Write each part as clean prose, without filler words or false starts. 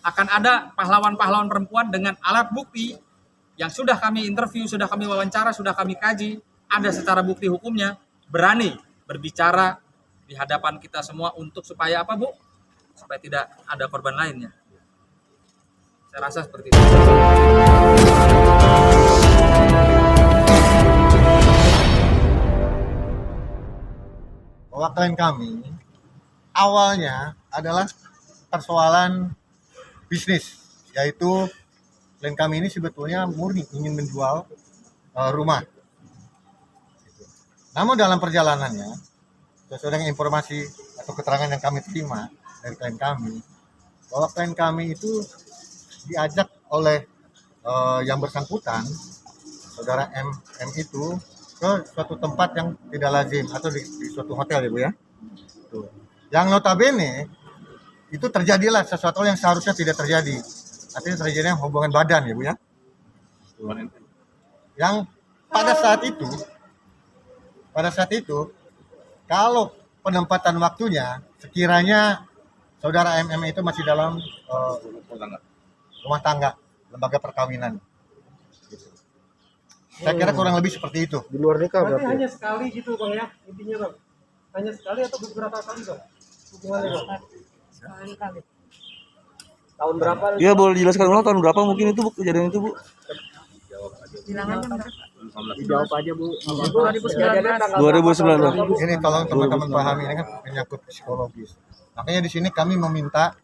akan ada pahlawan-pahlawan perempuan dengan alat bukti yang sudah kami interview, sudah kami wawancara, sudah kami kaji, ada secara bukti hukumnya, berani berbicara di hadapan kita semua untuk supaya apa, Bu? Supaya tidak ada korban lainnya. Saya rasa seperti itu. Bahwa klien kami awalnya adalah persoalan bisnis, yaitu klien kami ini sebetulnya murni ingin menjual rumah. Namun dalam perjalanannya, sesuai dengan informasi atau keterangan yang kami terima dari klien kami, bahwa klien kami itu diajak oleh yang bersangkutan, saudara M itu, ke suatu tempat yang tidak lazim atau di suatu hotel ya Bu ya. Tuh. Yang notabene itu terjadilah sesuatu yang seharusnya tidak terjadi. Artinya terjadinya hubungan badan ya Bu ya. Tuh. Yang pada saat itu kalau penempatan waktunya sekiranya saudara MM itu masih dalam rumah tangga, lembaga perkawinan. Gitu. Saya kira kurang lebih seperti itu. Di luar nikah berarti berarti. hanya sekali gitu Bang ya, intinya Bang. Hanya sekali atau beberapa kali Bang? Hubungannya Bang? Sekali kali. Tahun berapa? Iya, boleh dijelaskan ulang tahun berapa mungkin itu Bu, kejadian itu Bu? Bilangannya berapa? Dijawab aja Bu. 2019. Ini tolong teman-teman pahami, ini kan menyangkut psikologis. Makanya di sini kami meminta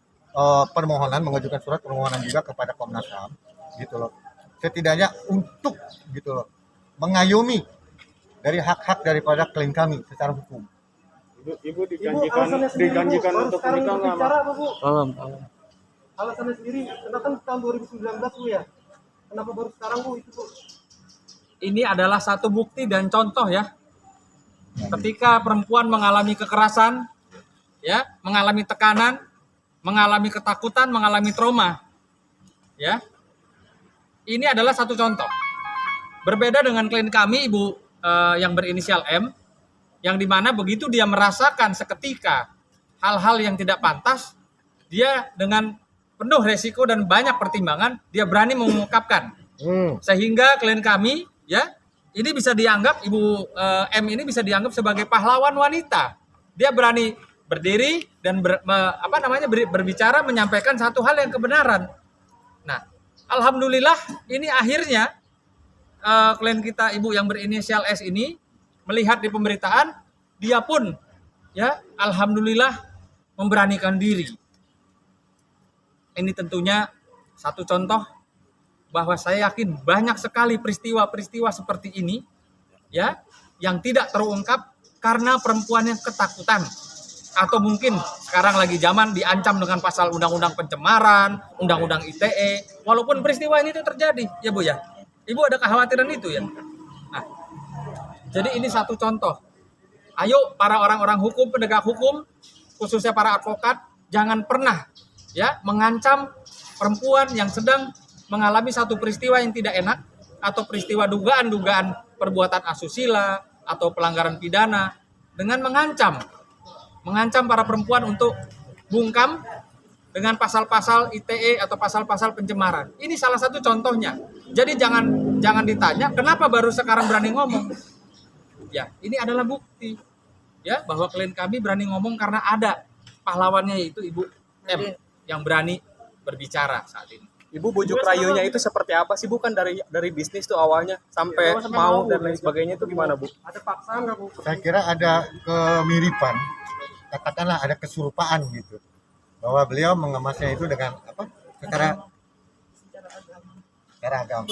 permohonan, mengajukan surat permohonan juga kepada Komnas HAM, gitu loh. Setidaknya untuk gitu loh, mengayomi dari hak-hak daripada klien kami secara hukum. Ibu dijanjikan untuk menikah nggak? Bicara apa Bu? Alasannya sendiri, kenapa kan tahun 2019 Bu ya? Kenapa baru sekarang Bu itu Bu? Ini adalah satu bukti dan contoh ya. Ketika perempuan mengalami kekerasan, ya, mengalami tekanan, mengalami ketakutan, mengalami trauma, ya. Ini adalah satu contoh. Berbeda dengan klien kami, Ibu yang berinisial M, yang dimana begitu dia merasakan seketika hal-hal yang tidak pantas, dia dengan penuh resiko dan banyak pertimbangan, dia berani mengungkapkan. Sehingga klien kami, ya, ini bisa dianggap, Ibu M ini bisa dianggap sebagai pahlawan wanita. Dia berani berdiri dan berbicara, menyampaikan satu hal yang kebenaran. Nah, alhamdulillah ini akhirnya klien kita Ibu yang berinisial S ini melihat di pemberitaan, dia pun ya alhamdulillah memberanikan diri. Ini tentunya satu contoh bahwa saya yakin banyak sekali peristiwa-peristiwa seperti ini ya yang tidak terungkap karena perempuannya ketakutan. Atau mungkin sekarang lagi zaman diancam dengan pasal undang-undang pencemaran, undang-undang ITE, walaupun peristiwa ini itu terjadi, ya Bu ya. Ibu ada kekhawatiran itu ya. Nah, jadi ini satu contoh. Ayo para orang-orang hukum, penegak hukum, khususnya para advokat, jangan pernah ya mengancam perempuan yang sedang mengalami satu peristiwa yang tidak enak atau peristiwa dugaan-dugaan perbuatan asusila atau pelanggaran pidana dengan mengancam para perempuan untuk bungkam dengan pasal-pasal ITE atau pasal-pasal pencemaran. Ini salah satu contohnya. Jadi jangan ditanya kenapa baru sekarang berani ngomong. Ya, ini adalah bukti ya bahwa klien kami berani ngomong karena ada pahlawannya yaitu Ibu M yang berani berbicara saat ini. Ibu bujuk rayunya itu seperti apa sih Bu? Kan dari bisnis tuh awalnya sampai mau dan lain sebagainya itu gimana Bu? Ada paksaan nggak Bu? Saya kira ada kemiripan, katakanlah ada keserupaan gitu, bahwa beliau mengemasnya itu dengan apa? Secara agama.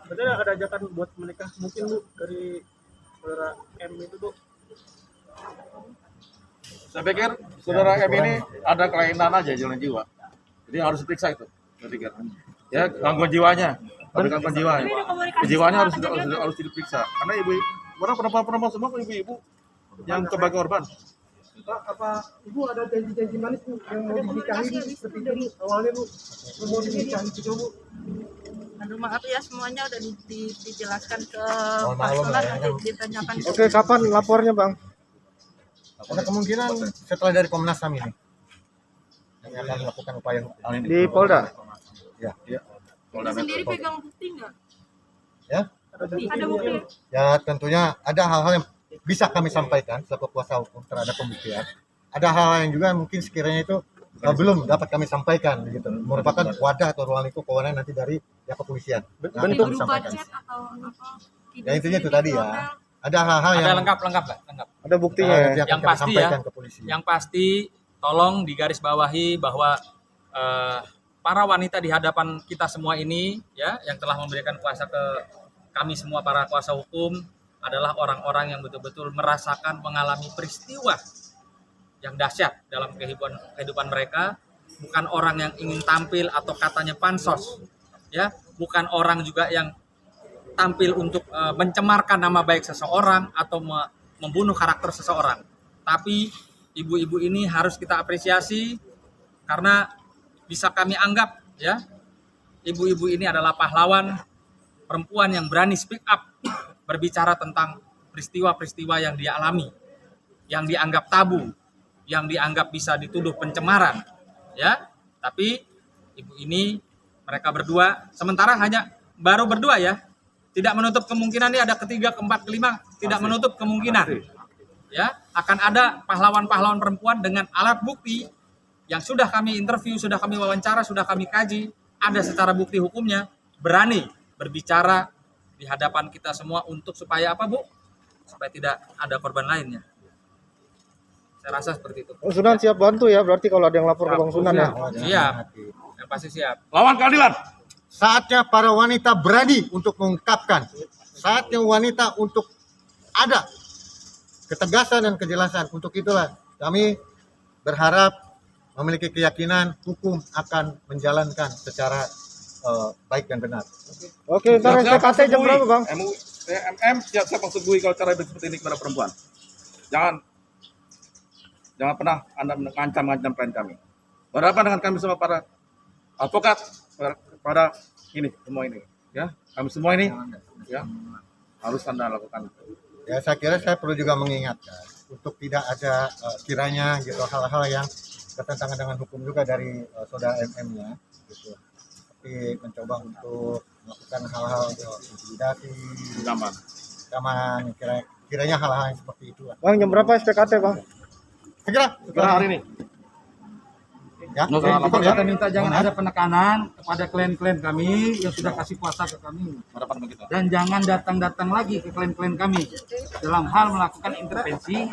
Berarti ada ajakan buat menikah mungkin Bu dari saudara M itu Bu? Saya pikir saudara M ini ada kelainan aja jalan jiwa. Jadi harus diperiksa itu. Saya pikir. Ya, gangguan jiwanya. Ada gangguan jiwa. Kejiwaannya harus diperiksa. Karena perempuan semua ibu-ibu yang sebagai korban. Pak, apa Ibu ada janji-janji manis Bu yang mau dinikahi Bu seperti itu Bu awalnya Bu? Mau dinikahi juga Bu? Aduh maaf ya semuanya udah dijelaskan ke Mohon Pak maklum Solar, ya. nanti ditanyakan ke Oke, kapan lapornya Bang? Ada kemungkinan setelah dari Komnas HAM ini. kami akan melakukan upaya hukum. Di Polda. Ya, Polda sendiri pegang bukti nggak? ya, Ada bukti. ya tentunya ada hal-hal yang bisa kami sampaikan selaku kuasa hukum terhadap pembuktian. Ada hal-hal yang juga mungkin sekiranya itu belum dapat kami sampaikan, gitu. Merupakan wadah atau ruang lingkup kewenangan nanti dari pihak kepolisian. Nah, Bentuk kami Berupa sampaikan. chat atau apa? Ya intinya itu tadi ya. Ada hal-hal Ada yang lengkap Pak, lengkap. Ada buktinya ya. nanti akan Yang kami pasti sampaikan ya. ke polisi. Yang pasti tolong digarisbawahi bahwa para wanita di hadapan kita semua ini ya yang telah memberikan kuasa ke kami semua para kuasa hukum adalah orang-orang yang betul-betul merasakan mengalami peristiwa yang dahsyat dalam kehidupan mereka, bukan orang yang ingin tampil atau katanya pansos, ya, bukan orang juga yang tampil untuk mencemarkan nama baik seseorang atau membunuh karakter seseorang. Tapi ibu-ibu ini harus kita apresiasi karena bisa kami anggap ya, ibu-ibu ini adalah pahlawan perempuan yang berani speak up berbicara tentang peristiwa-peristiwa yang dia alami, yang dianggap tabu, yang dianggap bisa dituduh pencemaran, ya. Tapi ibu ini mereka berdua, sementara hanya baru berdua ya, tidak menutup kemungkinan ini ada ketiga, keempat, kelima, tidak menutup kemungkinan, ya, akan ada pahlawan-pahlawan perempuan dengan alat bukti yang sudah kami interview, sudah kami wawancara, sudah kami kaji, ada secara bukti hukumnya, berani berbicara di hadapan kita semua untuk supaya apa Bu? Supaya tidak ada korban lainnya. Saya rasa seperti itu. Oh, Sunan siap bantu ya, berarti kalau ada yang lapor ke Bang Sunan ya. Siap, yang pasti siap. Lawan keadilan. Saatnya para wanita berani untuk mengungkapkan. Saatnya wanita untuk ada ketegasan dan kejelasan. Untuk itulah kami berharap memiliki keyakinan hukum akan menjalankan secara baik dan benar. Oke, ntar SPKT jam berapa Bang? MM siap-siap mensuguhi kalau cara seperti ini kepada perempuan. Jangan pernah Anda mengancam klien kami. Berhadapan dengan kami semua para advokat, pada ini semua ini, ya. Kami semua ini, ya, harus Anda lakukan. Ya saya kira saya perlu juga mengingatkan untuk tidak ada kiranya gitu hal-hal yang bertentangan dengan hukum juga dari saudara MM-nya, gitu. Tapi mencoba untuk melakukan hal-hal intimidasi, ancaman, kiranya hal-hal yang seperti itu. Bang, jam berapa SPKT Bang? Segera hari ini. Ya, Kita minta jangan ada penekanan kepada klien-klien kami yang sudah kasih kuasa ke kami. Dan jangan datang-datang lagi ke klien-klien kami dalam hal melakukan intervensi.